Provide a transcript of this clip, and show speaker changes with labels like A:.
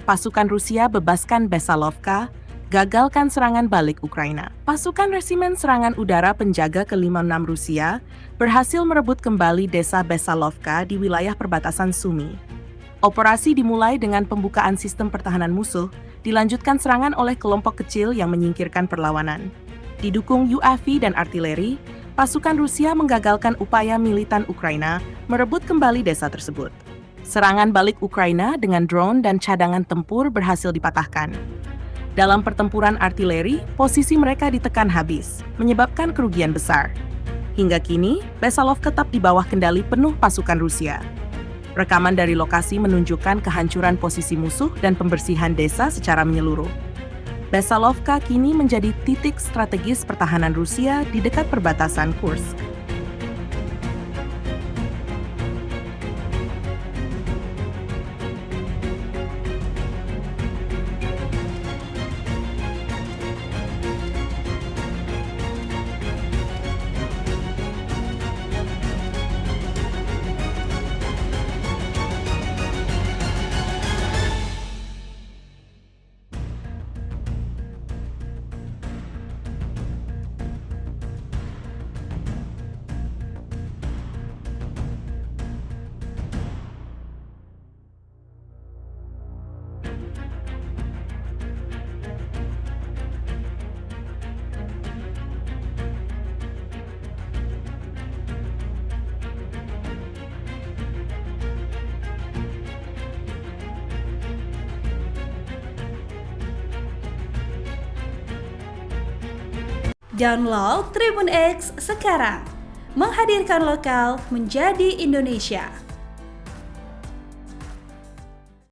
A: pasukan Rusia bebaskan Besalovka, gagalkan serangan balik Ukraina. Pasukan Resimen Serangan Udara Penjaga ke-56 Rusia berhasil merebut kembali desa Besalovka di wilayah perbatasan Sumy. Operasi dimulai dengan pembukaan sistem pertahanan musuh, dilanjutkan serangan oleh kelompok kecil yang menyingkirkan perlawanan. Didukung UAV dan artileri, pasukan Rusia menggagalkan upaya militan Ukraina merebut kembali desa tersebut. Serangan balik Ukraina dengan drone dan cadangan tempur berhasil dipatahkan. Dalam pertempuran artileri, posisi mereka ditekan habis, menyebabkan kerugian besar. Hingga kini, Besalov tetap di bawah kendali penuh pasukan Rusia. Rekaman dari lokasi menunjukkan kehancuran posisi musuh dan pembersihan desa secara menyeluruh. Besalovka kini menjadi titik strategis pertahanan Rusia di dekat perbatasan Kursk.
B: Download Tribun X sekarang, menghadirkan lokal menjadi Indonesia.